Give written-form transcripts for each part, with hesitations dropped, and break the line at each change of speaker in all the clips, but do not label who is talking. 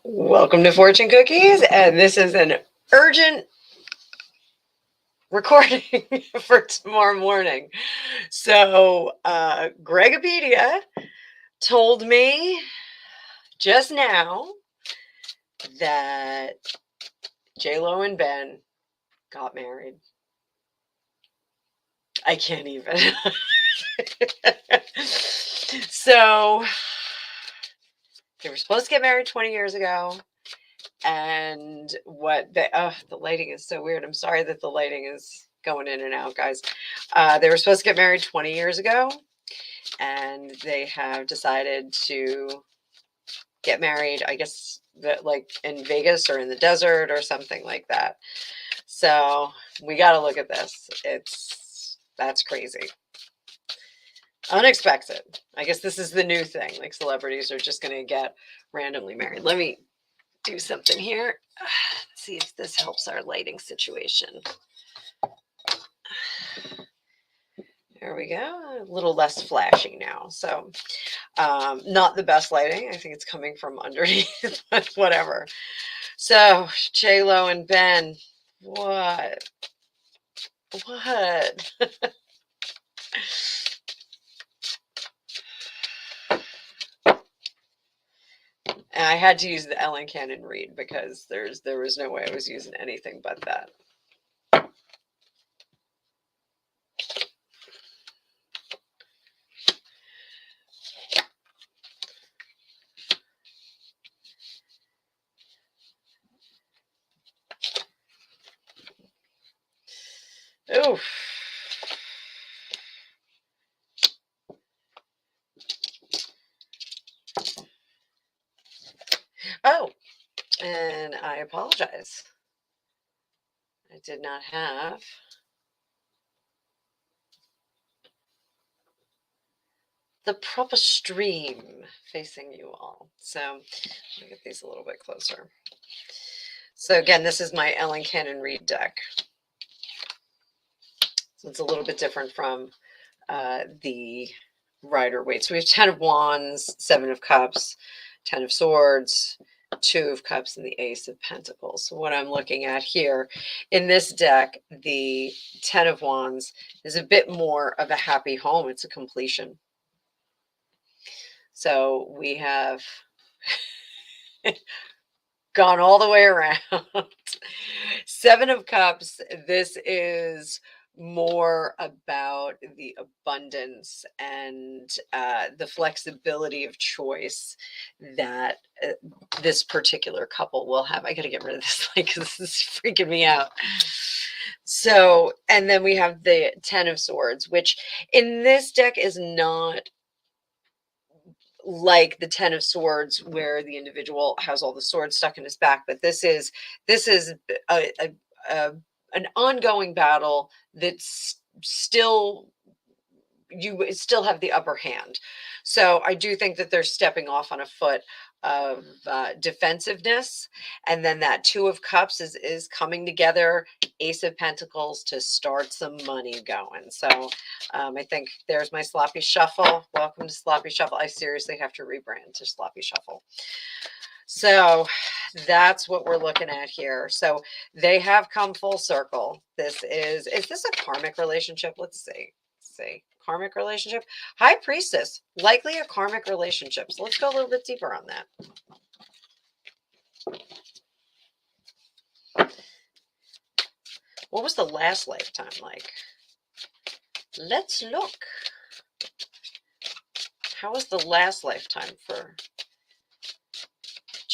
Welcome to Fortune Cookies, and this is an urgent recording for tomorrow morning. So, Gregopedia told me just now that Lo and Ben got married. I can't even. So, they were supposed to get married 20 years ago. And the lighting is so weird. I'm sorry that the lighting is going in and out, guys. They were supposed to get married 20 years ago, and they have decided to get married, I guess, like in Vegas or in the desert or something like that. So we got to look at this. That's crazy. Unexpected. I guess this is the new thing. Like, celebrities are just going to get randomly married. Let me do something here. See if this helps our lighting situation. There we go. A little less flashy now. So not the best lighting. I think it's coming from underneath, but whatever. So Lo and Ben, what? And I had to use the Ellen Cannon read because there was no way I was using anything but that. Oof. Oh, and I apologize. I did not have the proper stream facing you all. So let me get these a little bit closer. So again, this is my Ellen Cannon read deck. So it's a little bit different from the Rider-Waite. So we have 10 of Wands, 7 of Cups, 10 of Swords, 2 of Cups, and the Ace of Pentacles. So what I'm looking at here in this deck, the 10 of Wands is a bit more of a happy home. It's a completion. So we have gone all the way around. 7 of Cups, this is more about the abundance and the flexibility of choice that this particular couple will have. I gotta get rid of this light because this is freaking me out. So, and then we have the 10 of Swords, which in this deck is not like the 10 of Swords where the individual has all the swords stuck in his back, but this is an ongoing battle that's still, you still have the upper hand. So I do think that they're stepping off on a foot of defensiveness, and then that 2 of Cups is coming together, Ace of Pentacles to start some money going. So I think there's my Sloppy Shuffle. Welcome to Sloppy Shuffle. I seriously have to rebrand to Sloppy Shuffle. So that's what we're looking at here. So they have come full circle. Is this a karmic relationship? Let's see. Karmic relationship. High Priestess, likely a karmic relationship. So let's go a little bit deeper on that. What was the last lifetime like? Let's look. How was the last lifetime for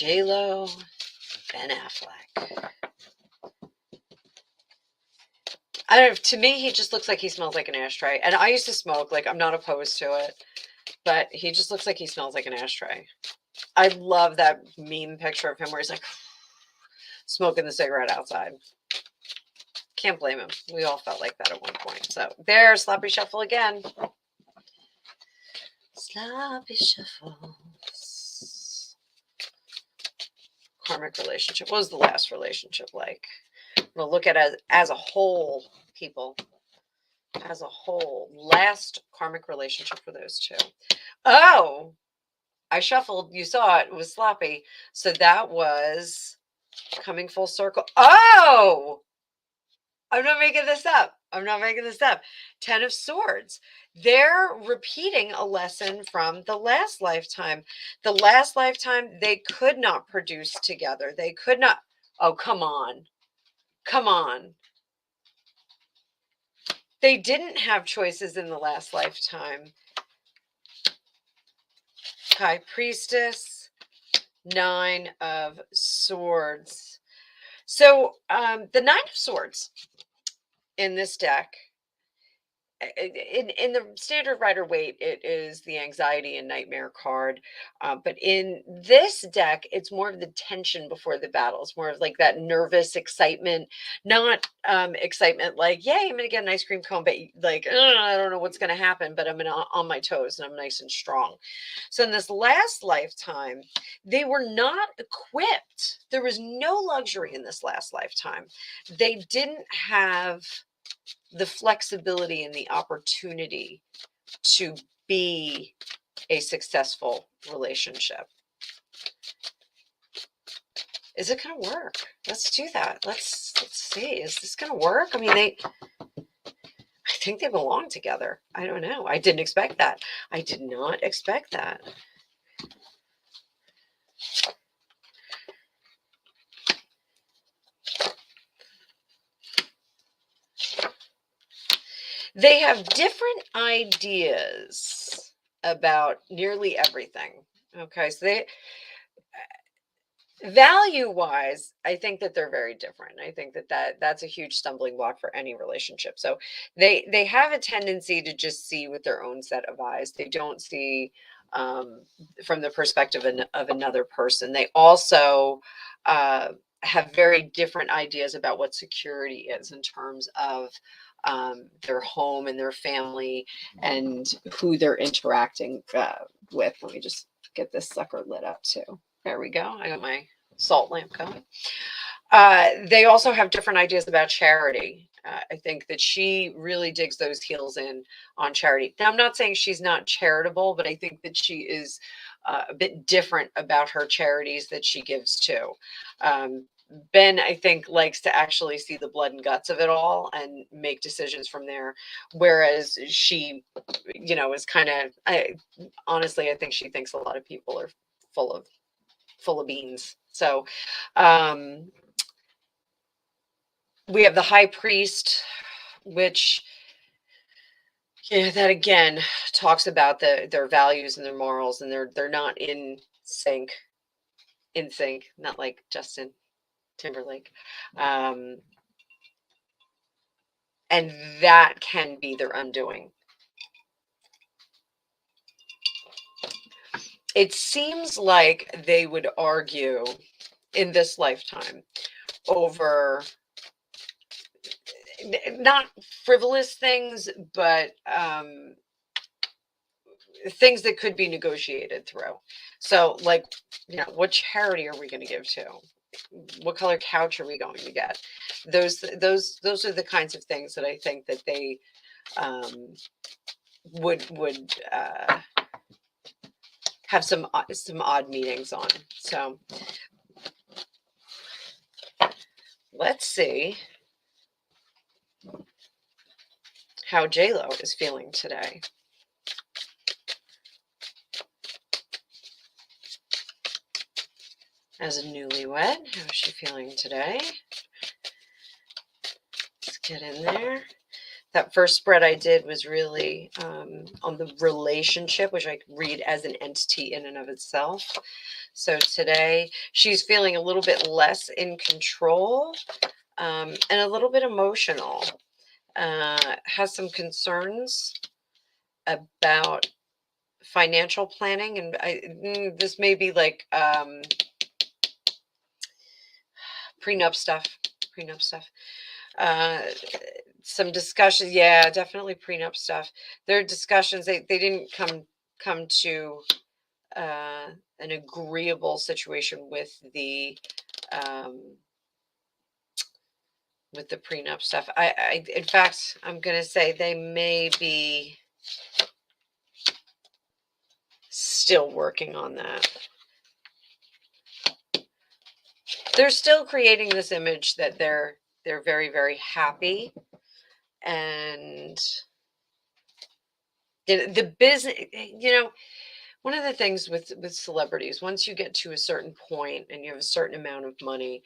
Lo, Ben Affleck? I don't know. To me, he just looks like he smells like an ashtray. And I used to smoke. Like, I'm not opposed to it. But he just looks like he smells like an ashtray. I love that meme picture of him where he's like smoking the cigarette outside. Can't blame him. We all felt like that at one point. So there's Sloppy Shuffle again. Sloppy Shuffle. Karmic relationship. What was the last relationship like? We'll look at it as a whole, people. As a whole. Last karmic relationship for those two. Oh, I shuffled. You saw it. It was sloppy. So that was coming full circle. Oh, I'm not making this up. I'm not making this up. 10 of Swords. They're repeating a lesson from the last lifetime. The last lifetime, they could not produce together. They could not. Oh, come on. Come on. They didn't have choices in the last lifetime. High Priestess, 9 of Swords. So the 9 of Swords in this deck, in the standard Rider Waite, it is the anxiety and nightmare card. But in this deck, it's more of the tension before the battle. It's more of like that nervous excitement, not excitement like, yay, I'm going to get an ice cream cone, but like, I don't know what's going to happen, but I'm on my toes and I'm nice and strong. So in this last lifetime, they were not equipped. There was no luxury in this last lifetime. They didn't have the flexibility and the opportunity to be a successful relationship. Is it going to work? Let's do that. Let's see. Is this going to work? I mean, I think they belong together. I don't know. I didn't expect that. I did not expect that. They have different ideas about nearly everything. Okay, so they value wise, I think that they're very different. I think that's a huge stumbling block for any relationship. So they have a tendency to just see with their own set of eyes. They don't see from the perspective of another person. They also have very different ideas about what security is in terms of their home and their family and who they're interacting with. Let me just get this sucker lit up too. There we go. I got my salt lamp going. They also have different ideas about charity. I think that she really digs those heels in on charity. Now, I'm not saying she's not charitable, but I think that she is a bit different about her charities that she gives to. Ben, I think, likes to actually see the blood and guts of it all and make decisions from there. Whereas she, is kind of, honestly, I think she thinks a lot of people are full of beans. So we have the high priest, which that again talks about their values and their morals, and they're not sync, not like Justin Timberlake. And that can be their undoing. It seems like they would argue in this lifetime over not frivolous things, but things that could be negotiated through. So, like, what charity are we going to give to? What color couch are we going to get? Those are the kinds of things that I think that they would have some odd meetings on. So let's see how J-Lo is feeling today. As a newlywed, how is she feeling today? Let's get in there. That first spread I did was really on the relationship, which I read as an entity in and of itself. So today she's feeling a little bit less in control and a little bit emotional. Has some concerns about financial planning, and this may be like prenup stuff. Some discussions, yeah, definitely prenup stuff. There are discussions. They didn't come to an agreeable situation with the prenup stuff. In fact, I'm gonna say they may be still working on that. They're still creating this image that they're very, very happy. And the business, one of the things with celebrities, once you get to a certain point and you have a certain amount of money,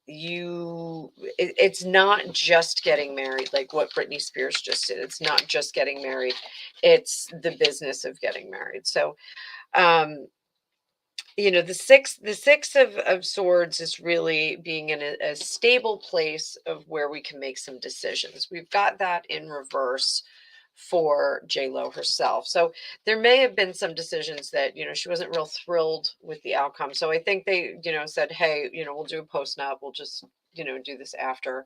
it's not just getting married, like what Britney Spears just did. It's not just getting married, it's the business of getting married. So the six of swords is really being in a stable place of where we can make some decisions. We've got that in reverse for J Lo herself. So there may have been some decisions that, she wasn't real thrilled with the outcome. So I think they, said, hey, we'll do a post-nup. We'll just, do this after.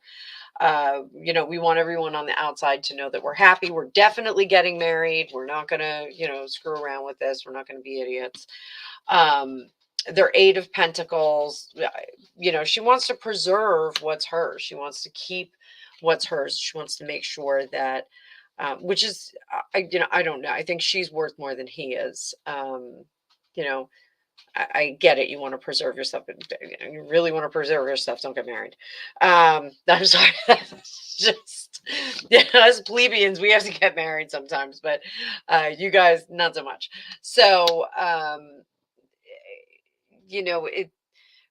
We want everyone on the outside to know that we're happy. We're definitely getting married. We're not going to, screw around with this. We're not going to be idiots. Their Eight of Pentacles, she wants to preserve what's hers. She wants to keep what's hers. She wants to make sure that, which is, I don't know. I think she's worth more than he is. I get it. You want to preserve yourself, but you really want to preserve yourself. Don't get married. I'm sorry. Just, us plebeians, we have to get married sometimes, but you guys, not so much. So, it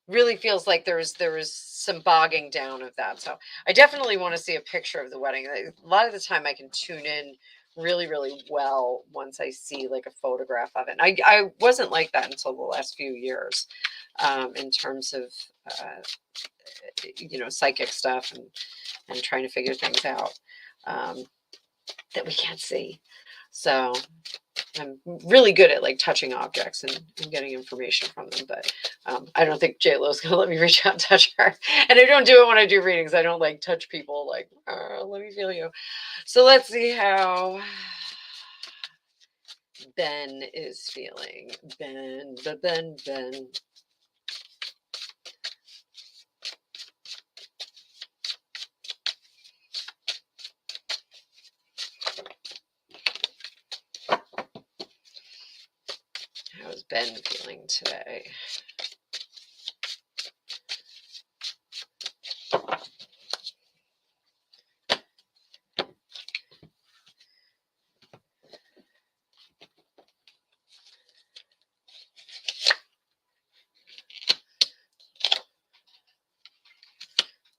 really feels like there was some bogging down of that. So I definitely want to see a picture of the wedding. A lot of the time I can tune in really, really well once I see like a photograph of it. And I wasn't like that until the last few years, in terms of, psychic stuff and trying to figure things out, that we can't see. So I'm really good at like touching objects and getting information from them, but I don't think JLo's gonna let me reach out and touch her. And I don't do it when I do readings. I don't like touch people like, let me feel you. So let's see how Ben is feeling. Ben. How's Ben feeling today?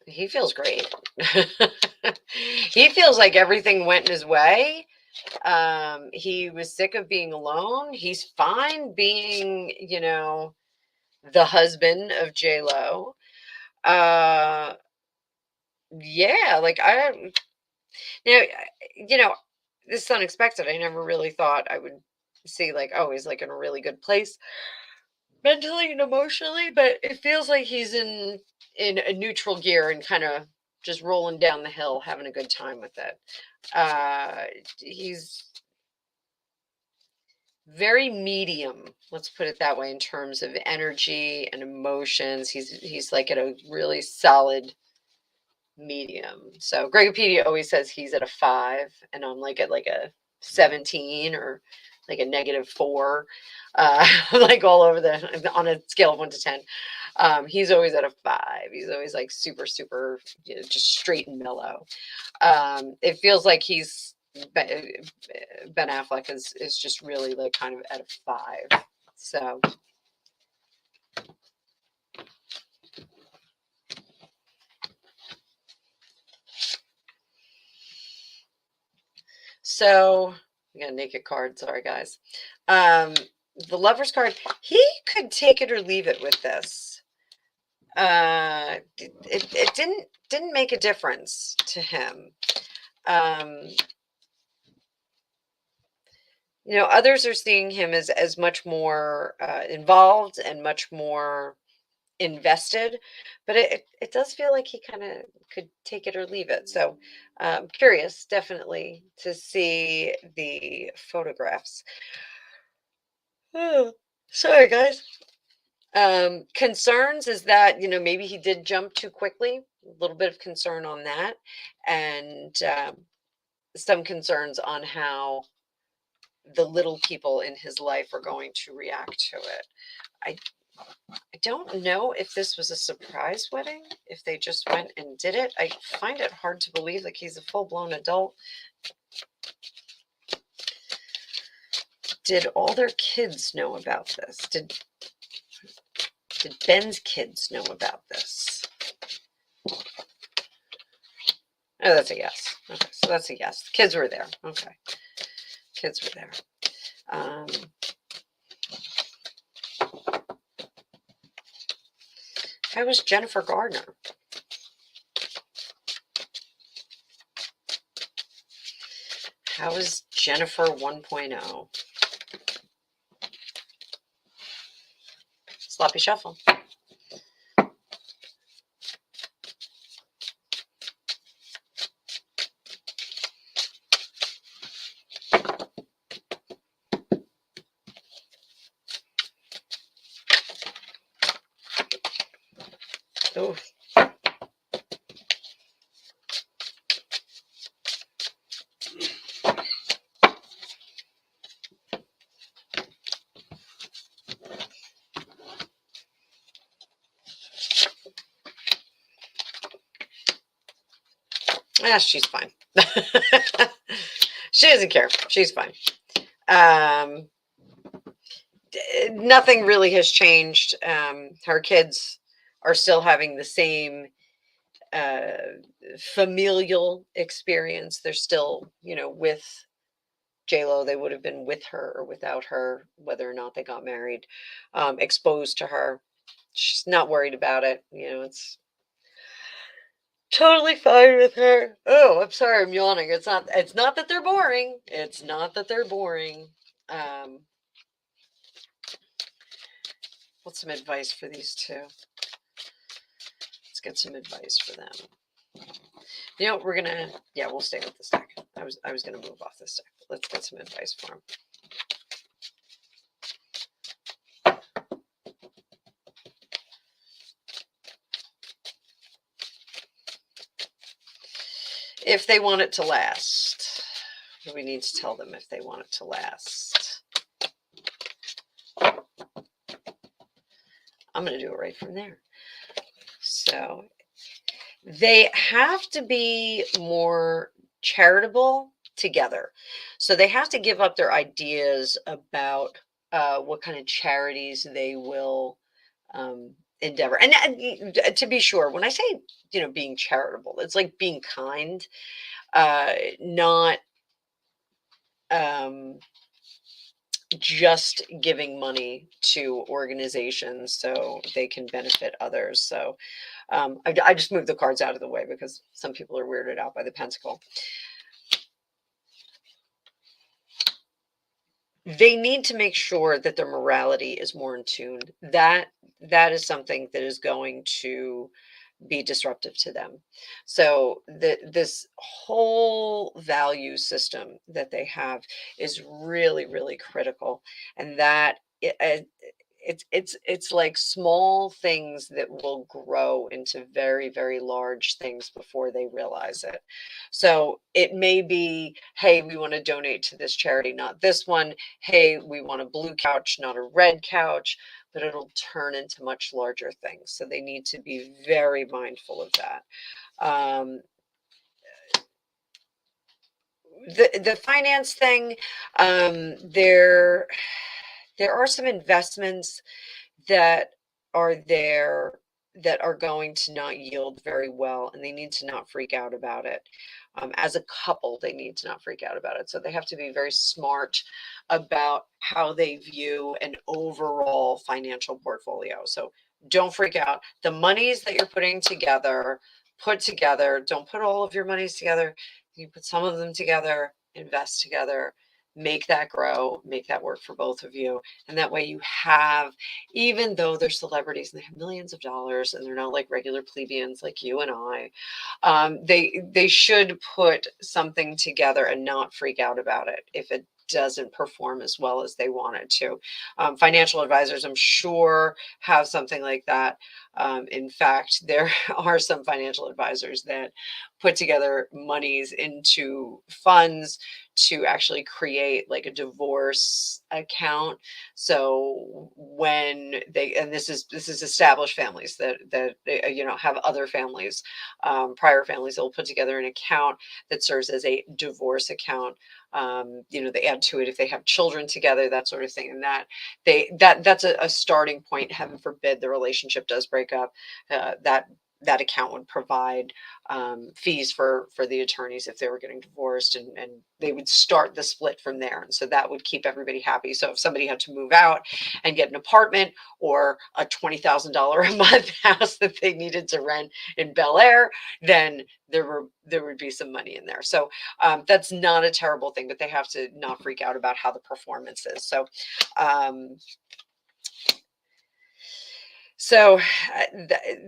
He feels great. He feels like everything went his way. He was sick of being alone. He's fine being, the husband of JLo. Yeah, like you this is unexpected. I never really thought I would see like, oh, he's like in a really good place mentally and emotionally, but it feels like he's in a neutral gear and kind of just rolling down the hill, having a good time with it. He's very medium, let's put it that way, in terms of energy and emotions. He's like at a really solid medium. So Gregopedia always says he's at a 5, and I'm like at like a 17 or like a -4, like all over on a scale of 1 to 10. He's always at a 5. He's always like super, super, just straight and mellow. It feels like Ben Affleck is just really like kind of at a 5. So we got a naked card. Sorry, guys. The Lover's card. He could take it or leave it with this. It didn't make a difference to him. Others are seeing him as much more involved and much more invested, but it does feel like he kind of could take it or leave it. So I'm curious, definitely, to see the photographs. Oh, sorry, guys. Concerns is that, maybe he did jump too quickly. A little bit of concern on that, and some concerns on how the little people in his life are going to react to it. I don't know if this was a surprise wedding, if they just went and did it. I find it hard to believe, like, he's a full-blown adult. Did all their kids know about this? Did Ben's kids know about this? Oh, that's a yes. Okay, so that's a yes. The kids were there. Okay. Kids were there. How was Jennifer Gardner? How is Jennifer 1.0? Sloppy shuffle. Oh. She's fine. She doesn't care. She's fine. Nothing really has changed. Her kids are still having the same familial experience. They're still, with J-Lo. They would have been with her or without her, whether or not they got married, exposed to her. She's not worried about it. It's totally fine with her. Oh, I'm sorry, I'm yawning. It's not that they're boring. It's not that they're boring. What's some advice for these two? Let's get some advice for them. We'll stay with this deck. I was gonna move off this deck, but let's get some advice for them. If they want it to last, we need to tell them if they want it to last. I'm going to do it right from there. So they have to be more charitable together. So they have to give up their ideas about what kind of charities they will endeavor. And to be sure, when I say, being charitable, it's like being kind, not just giving money to organizations so they can benefit others. So I just moved the cards out of the way because some people are weirded out by the pentacle. They need to make sure that their morality is more in tune. That is something that is going to be disruptive to them. So this whole value system that they have is really, really critical, and that it's like small things that will grow into very, very large things before they realize it. So it may be, hey, we want to donate to this charity, not this one. Hey, we want a blue couch, not a red couch. But it'll turn into much larger things. So they need to be very mindful of that. The finance thing, there are some investments that are there that are going to not yield very well, and they need to not freak out about it. As a couple, they need to not freak out about it. So they have to be very smart about how they view an overall financial portfolio. So don't freak out. The monies that you're putting together, put together. Don't put all of your monies together. You put some of them together, invest together, make that grow, make that work for both of you. And that way you have, even though they're celebrities and they have millions of dollars and they're not like regular plebeians like you and I, they should put something together and not freak out about it. If it doesn't perform as well as they want it to. Financial advisors, I'm sure, have something like that. In fact, there are some financial advisors that put together monies into funds to actually create like a divorce account. So when they, and this is established families that have other families, prior families that will put together an account that serves as a divorce account. They add to it if they have children together, that sort of thing, and that's a starting point. Heaven forbid the relationship does break up. That account would provide fees for the attorneys if they were getting divorced, and they would start the split from there. And so that would keep everybody happy. So if somebody had to move out and get an apartment or a $20,000 a month house that they needed to rent in Bel Air, then there would be some money in there. So that's not a terrible thing, but they have to not freak out about how the performance is. Um, so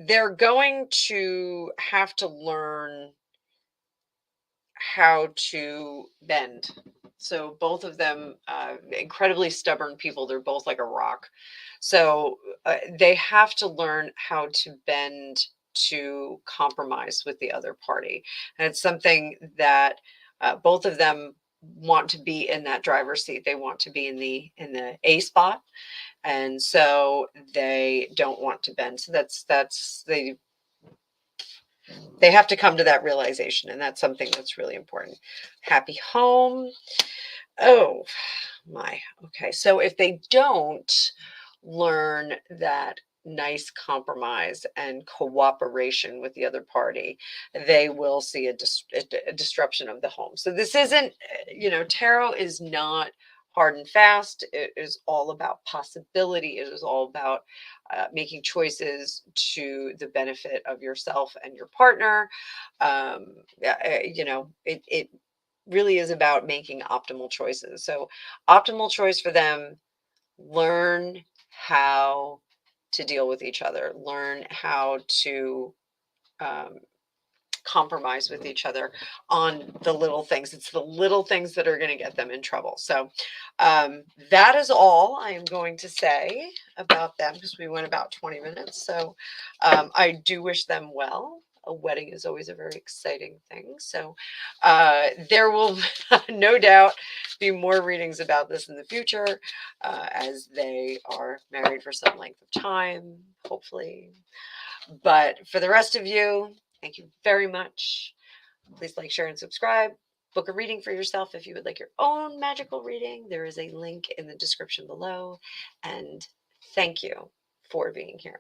they're going to have to learn how to bend. So both of them, incredibly stubborn people. They're both like a rock. So they have to learn how to bend to compromise with the other party. And it's something that both of them want to be in that driver's seat. They want to be in the A spot, and so they don't want to bend. So that's they have to come to that realization, and that's something that's really important. Happy home. Oh my. Okay. So if they don't learn that nice compromise and cooperation with the other party, they will see a disruption of the home. So this isn't, tarot is not hard and fast. It is all about possibility. It is all about making choices to the benefit of yourself and your partner. It really is about making optimal choices. So, optimal choice for them: learn how to deal with each other, learn how to um, compromise with each other on the little things. It's the little things that are going to get them in trouble. So, that is all I am going to say about them, because we went about 20 minutes. So, I do wish them well. A wedding is always a very exciting thing. So, there will no doubt be more readings about this in the future, as they are married for some length of time, hopefully. But for the rest of you, thank you very much. Please like, share, and subscribe. Book a reading for yourself if you would like your own magical reading. There is a link in the description below. And thank you for being here.